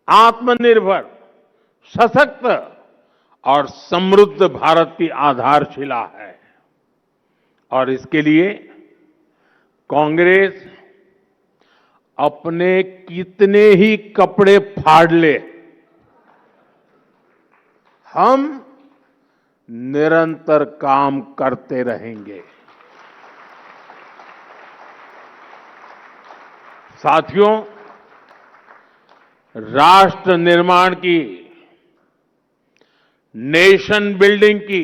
आत्मनिर्भर, सशक्त और समृद्ध भारत की आधारशिला है। और इसके लिए कांग्रेस अपने कितने ही कपड़े फाड़ ले, हम निरंतर काम करते रहेंगे। साथियों, राष्ट्र निर्माण की, नेशन बिल्डिंग की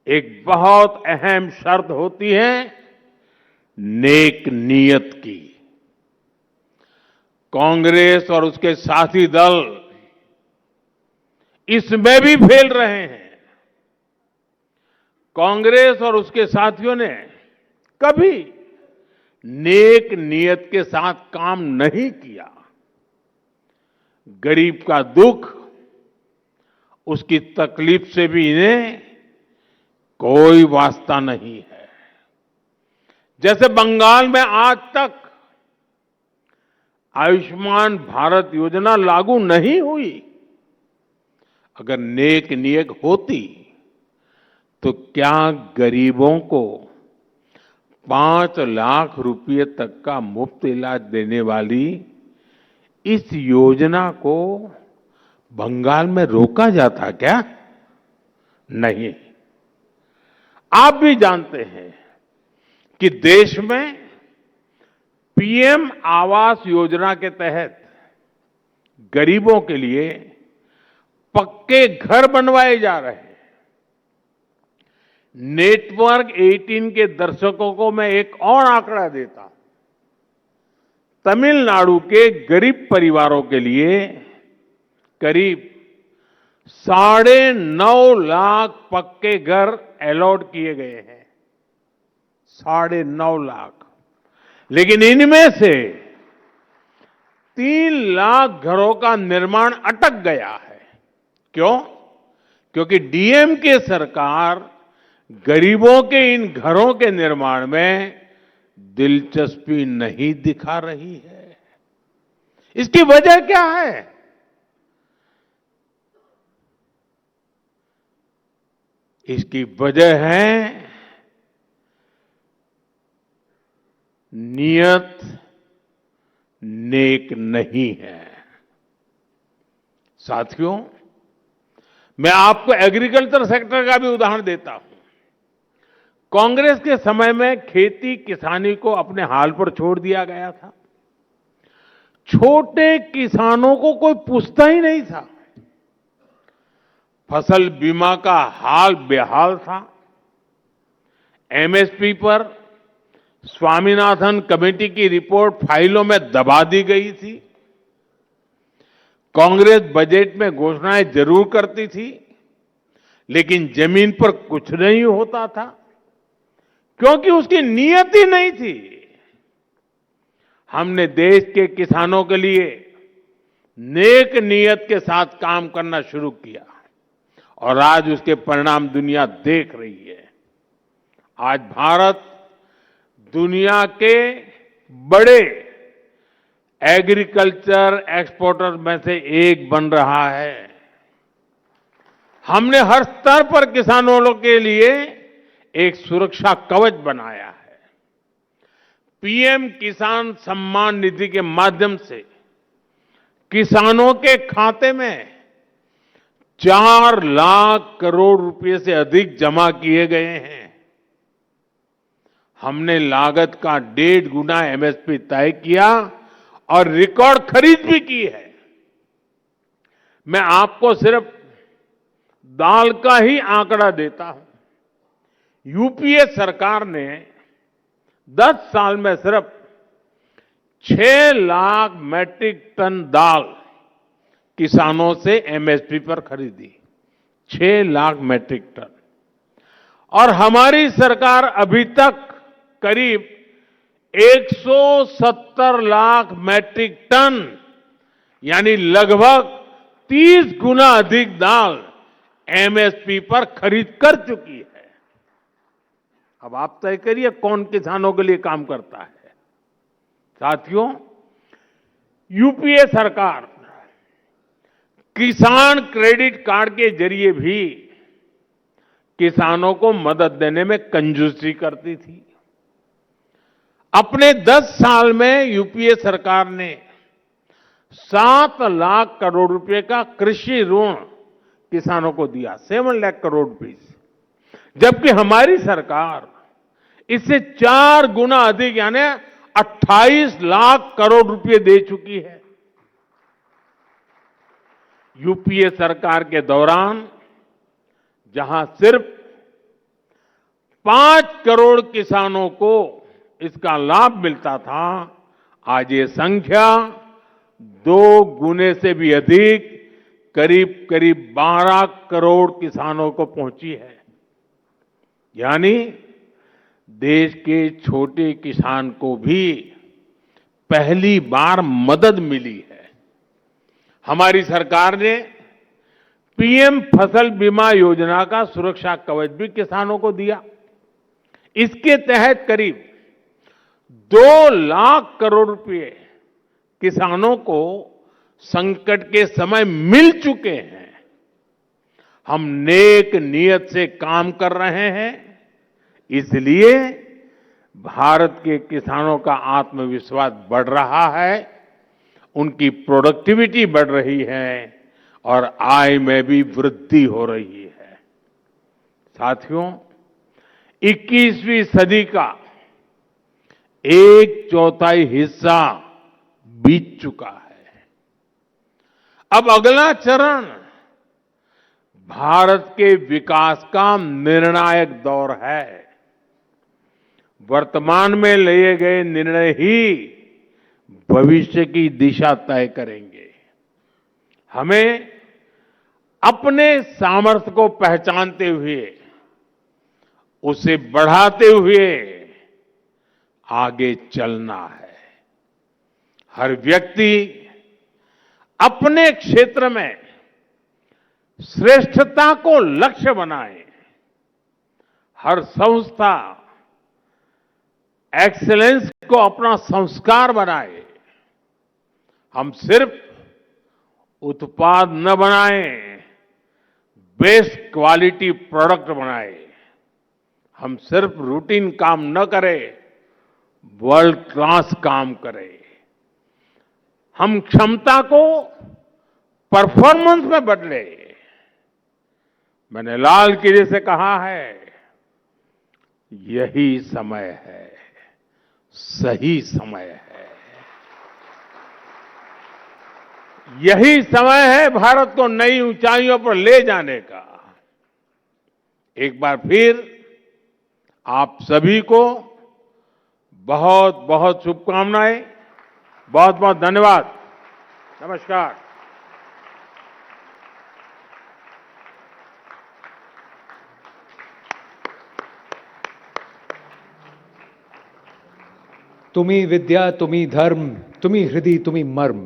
एक बहुत अहम शर्त होती है नेक नीयत की। कांग्रेस और उसके साथी दल इसमें भी फेल रहे हैं। कांग्रेस और उसके साथियों ने कभी नेक नीयत के साथ काम नहीं किया। गरीब का दुख, उसकी तकलीफ से भी इन्हें कोई वास्ता नहीं है। जैसे बंगाल में आज तक आयुष्मान भारत योजना लागू नहीं हुई। अगर नेक नीयत होती तो क्या गरीबों को 5 लाख रुपए तक का मुफ्त इलाज देने वाली इस योजना को बंगाल में रोका जाता क्या? नहीं। आप भी जानते हैं कि देश में पीएम आवास योजना के तहत गरीबों के लिए पक्के घर बनवाए जा रहे हैं। नेटवर्क 18 के दर्शकों को मैं एक और आंकड़ा देता हूं। तमिलनाडु के गरीब परिवारों के लिए करीब 9.5 लाख पक्के घर अलॉट किए गए हैं। 9.5 लाख। लेकिन इनमें से 3 लाख घरों का निर्माण अटक गया है। क्यों? क्योंकि डीएमके सरकार गरीबों के इन घरों के निर्माण में दिलचस्पी नहीं दिखा रही है। इसकी वजह क्या है? इसकी वजह है नियत नेक नहीं है। साथियों, मैं आपको एग्रीकल्चर सेक्टर का भी उदाहरण देता हूं। कांग्रेस के समय में खेती किसानी को अपने हाल पर छोड़ दिया गया था। छोटे किसानों को कोई पूछता ही नहीं था। फसल बीमा का हाल बेहाल था। एमएसपी पर स्वामीनाथन कमेटी की रिपोर्ट फाइलों में दबा दी गई थी। कांग्रेस बजट में घोषणाएं जरूर करती थी, लेकिन जमीन पर कुछ नहीं होता था, क्योंकि उसकी नीयत ही नहीं थी। हमने देश के किसानों के लिए नेक नीयत के साथ काम करना शुरू किया और आज उसके परिणाम दुनिया देख रही है। आज भारत दुनिया के बड़े एग्रीकल्चर एक्सपोर्टर में से एक बन रहा है। हमने हर स्तर पर किसानों के लिए एक सुरक्षा कवच बनाया है। पीएम किसान सम्मान निधि के माध्यम से किसानों के खाते में 4 लाख करोड़ रुपए से अधिक जमा किए गए हैं। हमने लागत का 1.5 गुना एमएसपी तय किया और रिकॉर्ड खरीद भी की है। मैं आपको सिर्फ दाल का ही आंकड़ा देता हूं। यूपीए सरकार ने 10 साल में सिर्फ 6 लाख मैट्रिक टन दाल किसानों से एमएसपी पर खरीदी। 6 लाख मैट्रिक टन। और हमारी सरकार अभी तक करीब 170 लाख मैट्रिक टन यानी लगभग 30 गुना अधिक दाल एमएसपी पर खरीद कर चुकी है। अब आप तय करिए कौन किसानों के लिए काम करता है। साथियों, यूपीए सरकार किसान क्रेडिट कार्ड के जरिए भी किसानों को मदद देने में कंजूसी करती थी। अपने 10 साल में यूपीए सरकार ने 7 लाख करोड़ रुपए का कृषि ऋण किसानों को दिया, 7 लाख करोड़ रुपीस, जबकि हमारी सरकार इससे 4 गुना अधिक यानी 28 लाख करोड़ रुपए दे चुकी है। यूपीए सरकार के दौरान जहां सिर्फ 5 करोड़ किसानों को इसका लाभ मिलता था, आज ये संख्या 2 गुने से भी अधिक करीब करीब 12 करोड़ किसानों को पहुंची है। यानी देश के छोटे किसान को भी पहली बार मदद मिली है। हमारी सरकार ने पीएम फसल बीमा योजना का सुरक्षा कवच भी किसानों को दिया। इसके तहत करीब 2 लाख करोड़ रुपए किसानों को संकट के समय मिल चुके हैं। हम नेक नियत से काम कर रहे हैं, इसलिए भारत के किसानों का आत्मविश्वास बढ़ रहा है, उनकी प्रोडक्टिविटी बढ़ रही है और आय में भी वृद्धि हो रही है। साथियों, 21वीं सदी का 1/4 हिस्सा बीत चुका है। अब अगला चरण भारत के विकास का निर्णायक दौर है। वर्तमान में लिए गए निर्णय ही भविष्य की दिशा तय करेंगे। हमें अपने सामर्थ्य को पहचानते हुए, उसे बढ़ाते हुए आगे चलना है। हर व्यक्ति अपने क्षेत्र में श्रेष्ठता को लक्ष्य बनाए। हर संस्था एक्सीलेंस को अपना संस्कार बनाए। हम सिर्फ उत्पाद न बनाएं, बेस्ट क्वालिटी प्रोडक्ट बनाए। हम सिर्फ रूटीन काम न करें, वर्ल्ड क्लास काम करें। हम क्षमता को परफॉर्मेंस में बदले। मैंने लाल किले से कहा है, यही समय है, सही समय है। यही समय है भारत को नई ऊंचाइयों पर ले जाने का। एक बार फिर आप सभी को बहुत बहुत शुभकामनाएं, बहुत बहुत धन्यवाद। नमस्कार। तुम्ही विद्या तुम्ही धर्म, तुम्ही हृदय तुम्ही मर्म,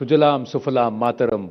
सुजलाम सुफलाम मातरम।